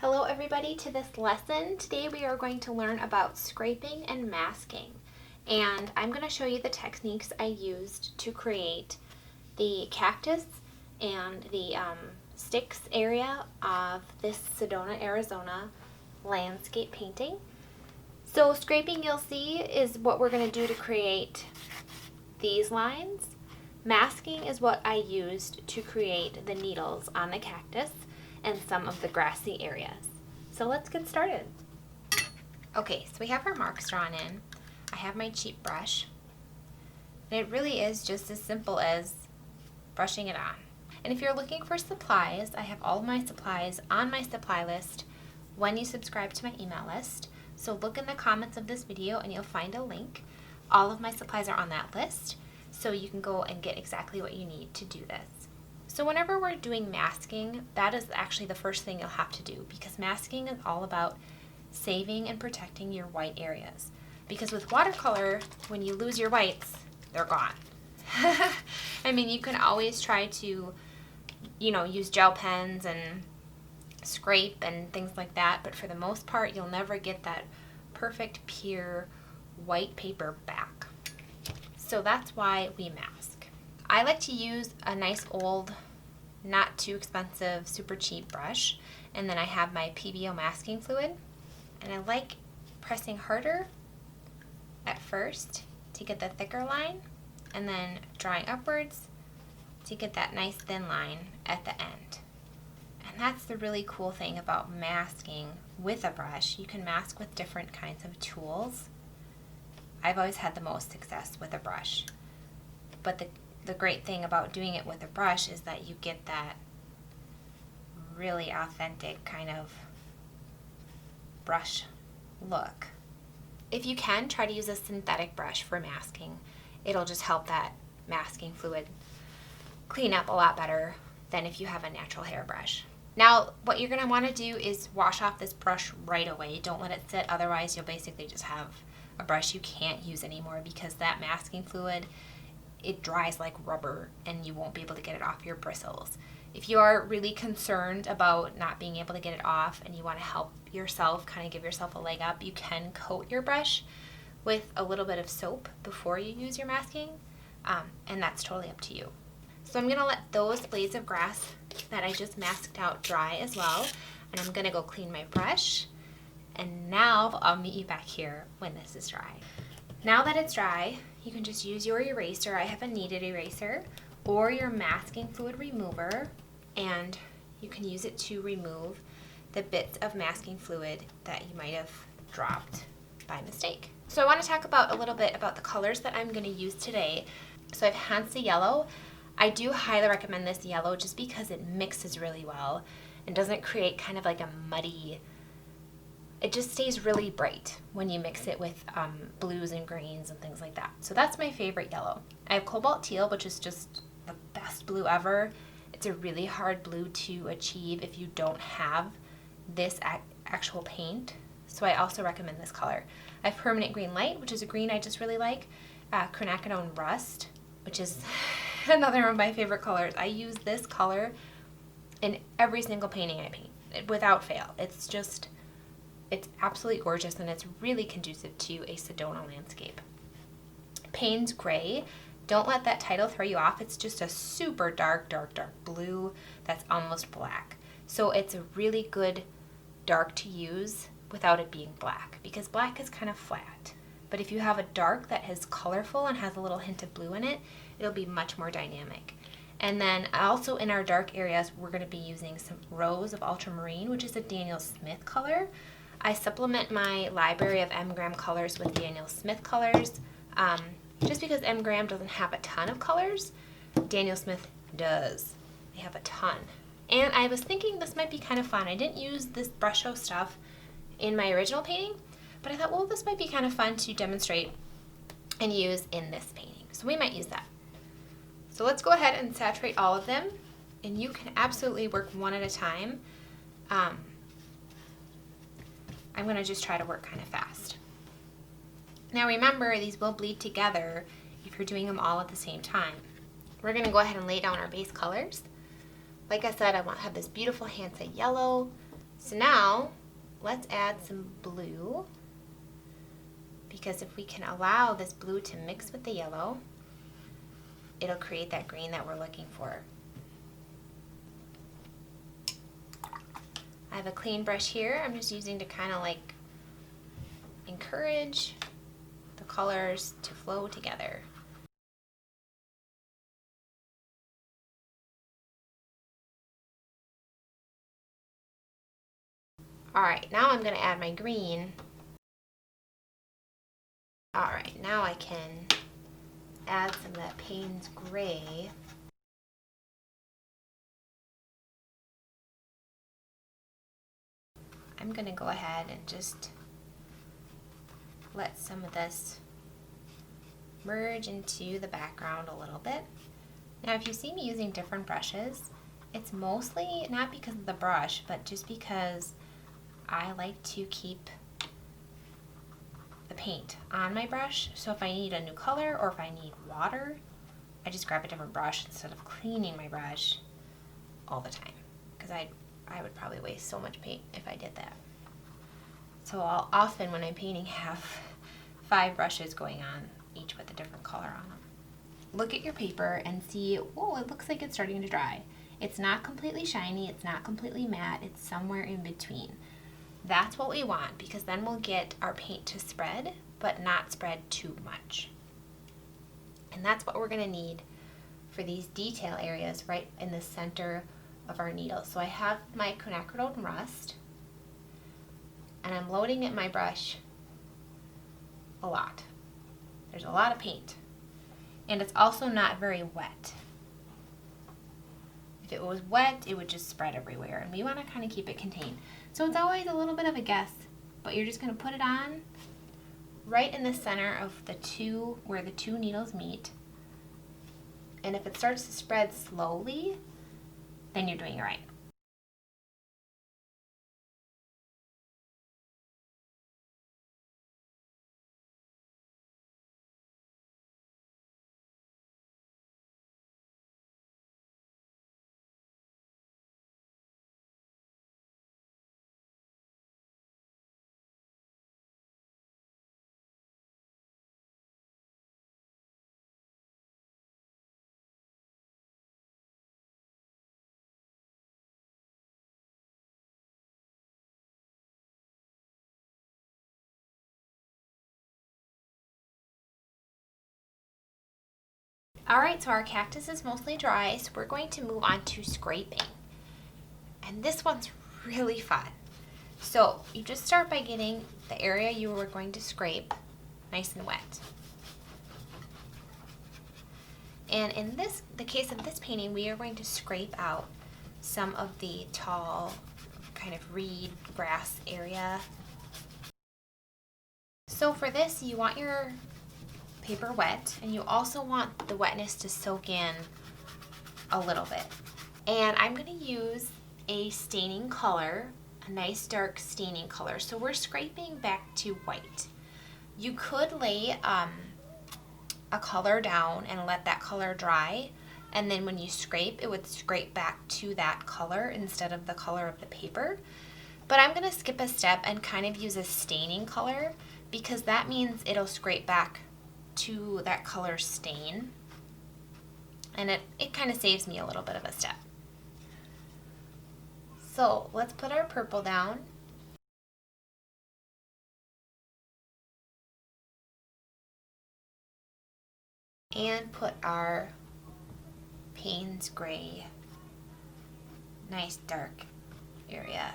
Hello everybody to this lesson. Today we are going to learn about scraping and masking. And I'm going to show you the techniques I used to create the cactus and the sticks area of this Sedona, Arizona landscape painting. So scraping, you'll see, is what we're going to do to create these lines. Masking is what I used to create the needles on the cactus and some of the grassy areas. So let's get started. Okay, so we have our marks drawn in. I have my cheap brush. And it really is just as simple as brushing it on. And if you're looking for supplies, I have all of my supplies on my supply list when you subscribe to my email list. So look in the comments of this video and you'll find a link. All of my supplies are on that list, so you can go and get exactly what you need to do this. So whenever we're doing masking, that is actually the first thing you'll have to do, because masking is all about saving and protecting your white areas. Because with watercolor, when you lose your whites, they're gone. I mean, you can always try to, use gel pens and scrape and things like that, but for the most part, you'll never get that perfect, pure white paper back. So that's why we mask. I like to use a nice old, not too expensive, super cheap brush, and then I have my PBO masking fluid, and I like pressing harder at first to get the thicker line, and then drawing upwards to get that nice thin line at the end. And that's the really cool thing about masking with a brush. You can mask with different kinds of tools. I've always had the most success with a brush, but the great thing about doing it with a brush is that you get that really authentic kind of brush look. If you can, try to use a synthetic brush for masking. It'll just help that masking fluid clean up a lot better than if you have a natural hairbrush. Now, what you're going to want to do is wash off this brush right away. Don't let it sit, otherwise you'll basically just have a brush you can't use anymore, because that masking fluid, it dries like rubber and you won't be able to get it off your bristles. If you are really concerned about not being able to get it off and you want to help yourself, kind of give yourself a leg up, you can coat your brush with a little bit of soap before you use your masking, and that's totally up to you. So I'm going to let those blades of grass that I just masked out dry as well, and I'm going to go clean my brush, and now I'll meet you back here when this is dry. Now that it's dry, you can just use your eraser. I have a kneaded eraser, or your masking fluid remover, and you can use it to remove the bits of masking fluid that you might have dropped by mistake. So I want to talk about a little bit about the colors that I'm going to use today. So I have Hansa Yellow. I do highly recommend this yellow just because it mixes really well and doesn't create kind of like a muddy. It just stays really bright when you mix it with blues and greens and things like that. So that's my favorite yellow. I have Cobalt Teal, which is just the best blue ever. It's a really hard blue to achieve if you don't have this actual paint. So I also recommend this color. I have Permanent Green Light, which is a green I just really like. Quinacridone Rust, which is another of my favorite colors. I use this color in every single painting I paint, without fail. It's absolutely gorgeous, and it's really conducive to a Sedona landscape. Payne's Gray. Don't let that title throw you off. It's just a super dark, dark, dark blue that's almost black. So it's a really good dark to use without it being black, because black is kind of flat. But if you have a dark that is colorful and has a little hint of blue in it, it'll be much more dynamic. And then also in our dark areas, we're going to be using some Rose of Ultramarine, which is a Daniel Smith color. I supplement my library of M. Graham colors with Daniel Smith colors. Just because M. Graham doesn't have a ton of colors, Daniel Smith does. They have a ton. And I was thinking this might be kind of fun. I didn't use this brush show stuff in my original painting, but I thought, well, this might be kind of fun to demonstrate and use in this painting. So we might use that. So let's go ahead and saturate all of them, and you can absolutely work one at a time. I'm going to just try to work kind of fast. Now remember, these will bleed together if you're doing them all at the same time. We're going to go ahead and lay down our base colors. Like I said, I want to have this beautiful Hansa Yellow, So now let's add some blue, because if we can allow this blue to mix with the yellow, it'll create that green that we're looking for. I have a clean brush here. I'm just using to kind of like encourage the colors to flow together. Alright, now I'm going to add my green. Alright, now I can add some of that Payne's gray. I'm going to go ahead and just let some of this merge into the background a little bit. Now if you see me using different brushes, it's mostly not because of the brush, but just because I like to keep the paint on my brush. So if I need a new color or if I need water, I just grab a different brush instead of cleaning my brush all the time, because I would probably waste so much paint if I did that. So I'll often, when I'm painting, have 5 brushes going on, each with a different color on them. Look at your paper and see, oh, it looks like it's starting to dry. It's not completely shiny, it's not completely matte, it's somewhere in between. That's what we want, because then we'll get our paint to spread, but not spread too much. And that's what we're going to need for these detail areas right in the center of our needle. So I have my quinacridone rust, and I'm loading at my brush a lot. There's a lot of paint, and it's also not very wet. If it was wet, it would just spread everywhere, and we want to kind of keep it contained. So it's always a little bit of a guess, but you're just going to put it on right in the center of where the two needles meet. And if it starts to spread slowly, then you're doing it right. Alright, so our cactus is mostly dry, so we're going to move on to scraping. And this one's really fun. So you just start by getting the area you were going to scrape nice and wet. And in the case of this painting, we are going to scrape out some of the tall kind of reed grass area. So for this, you want your paper wet, and you also want the wetness to soak in a little bit. And I'm going to use a staining color, a nice dark staining color. So we're scraping back to white. You could lay a color down and let that color dry, and then when you scrape, it would scrape back to that color instead of the color of the paper. But I'm going to skip a step and kind of use a staining color, because that means it'll scrape back to that color stain, and it kind of saves me a little bit of a step. So let's put our purple down. And put our Payne's gray, nice dark area.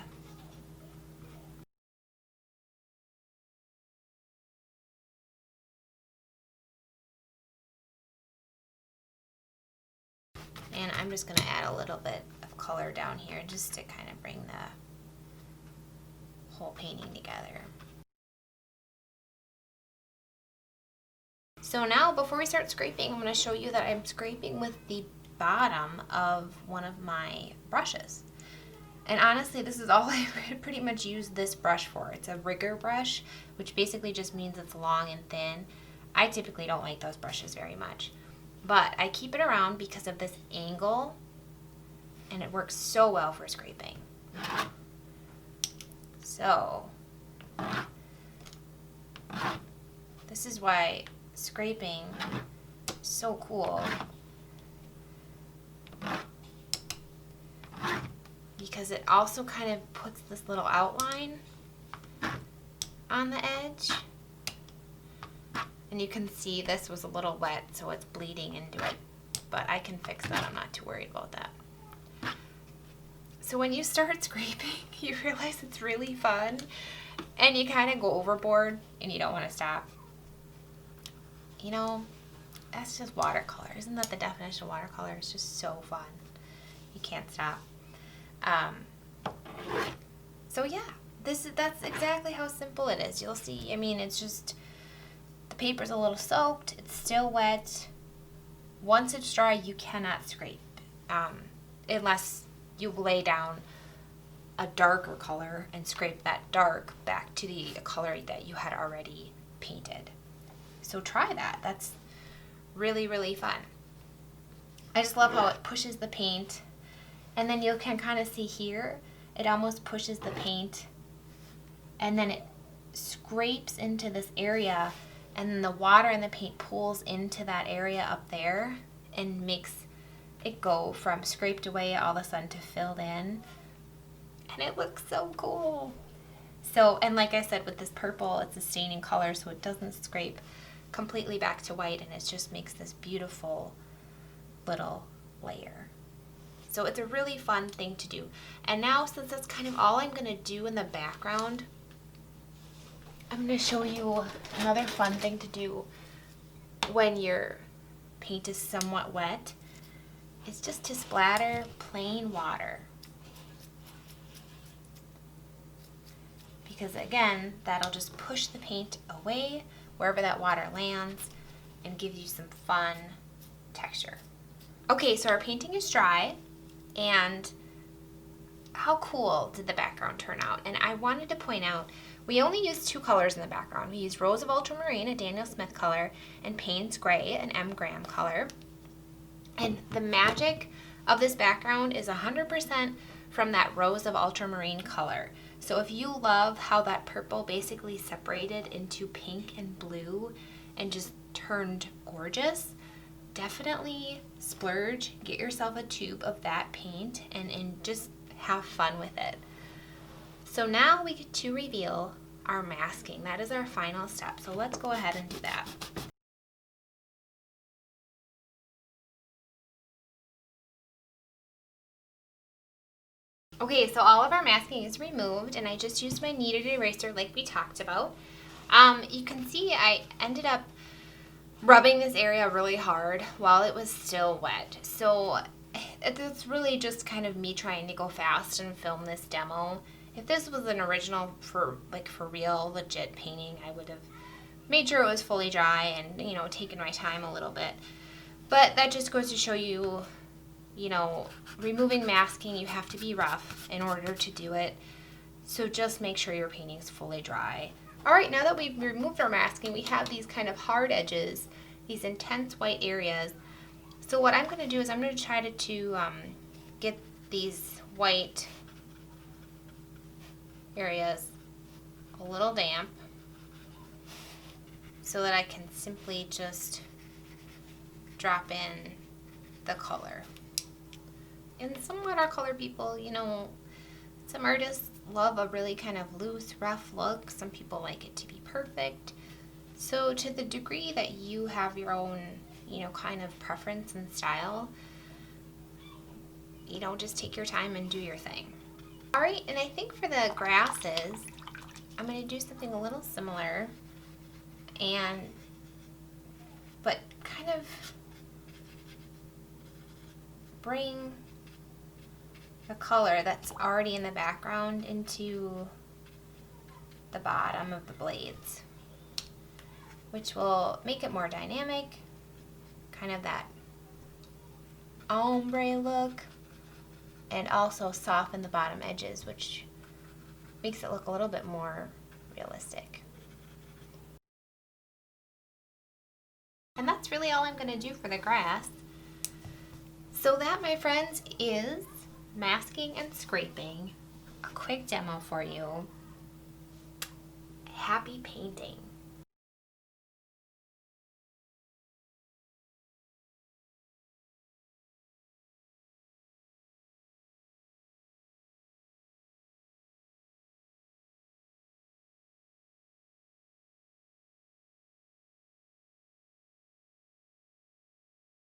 And I'm just going to add a little bit of color down here just to kind of bring the whole painting together. So now, before we start scraping, I'm going to show you that I'm scraping with the bottom of one of my brushes. And honestly, this is all I pretty much use this brush for. It's a rigger brush, which basically just means it's long and thin. I typically don't like those brushes very much, but I keep it around because of this angle, and it works so well for scraping. So this is why scraping is so cool, because it also kind of puts this little outline on the edge. And you can see this was a little wet, so it's bleeding into it. But I can fix that. I'm not too worried about that. So when you start scraping, you realize it's really fun. And you kind of go overboard and you don't want to stop. You know, that's just watercolor. Isn't that the definition of watercolor? It's just so fun. You can't stop. So yeah, that's exactly how simple it is. You'll see, I mean, it's just, the paper's a little soaked, it's still wet. Once it's dry, you cannot scrape, unless you lay down a darker color and scrape that dark back to the color that you had already painted. So try that. That's really, really fun. I just love how it pushes the paint. And then you can kind of see here, it almost pushes the paint and then it scrapes into this area, and then the water and the paint pulls into that area up there and makes it go from scraped away all of a sudden to filled in. And it looks so cool. So, and like I said, with this purple, it's a staining color, so it doesn't scrape completely back to white, and it just makes this beautiful little layer. So it's a really fun thing to do. And now, since that's kind of all I'm going to do in the background, I'm going to show you another fun thing to do when your paint is somewhat wet. It's just to splatter plain water. Because again, that'll just push the paint away wherever that water lands and give you some fun texture. Okay, so our painting is dry, and how cool did the background turn out? And I wanted to point out, we only used 2 colors in the background. We used Rose of Ultramarine, a Daniel Smith color, and Payne's Gray, an M. Graham color. And the magic of this background is 100% from that Rose of Ultramarine color. So if you love how that purple basically separated into pink and blue and just turned gorgeous, definitely splurge, get yourself a tube of that paint and just have fun with it. So now we get to reveal our masking. That is our final step. So let's go ahead and do that. Okay, so all of our masking is removed, and I just used my kneaded eraser like we talked about. You can see I ended up rubbing this area really hard while it was still wet. So it's really just kind of me trying to go fast and film this demo. If this was an original for real, legit painting, I would have made sure it was fully dry and, you know, taken my time a little bit. But that just goes to show you, you know, removing masking, you have to be rough in order to do it. So just make sure your painting's fully dry. All right, now that we've removed our masking, we have these kind of hard edges, these intense white areas. So what I'm going to do is I'm going to try to get these white areas a little damp so that I can simply just drop in the color. And some watercolor people, you know, some artists love a really kind of loose, rough look. Some people like it to be perfect. So to the degree that you have your own, you know, kind of preference and style, you know, just take your time and do your thing. All right, and I think for the grasses, I'm going to do something a little similar, but kind of bring the color that's already in the background into the bottom of the blades, which will make it more dynamic, kind of that ombre look, and also soften the bottom edges, which makes it look a little bit more realistic. And that's really all I'm going to do for the grass. So that, my friends, is masking and scraping. A quick demo for you. happy painting.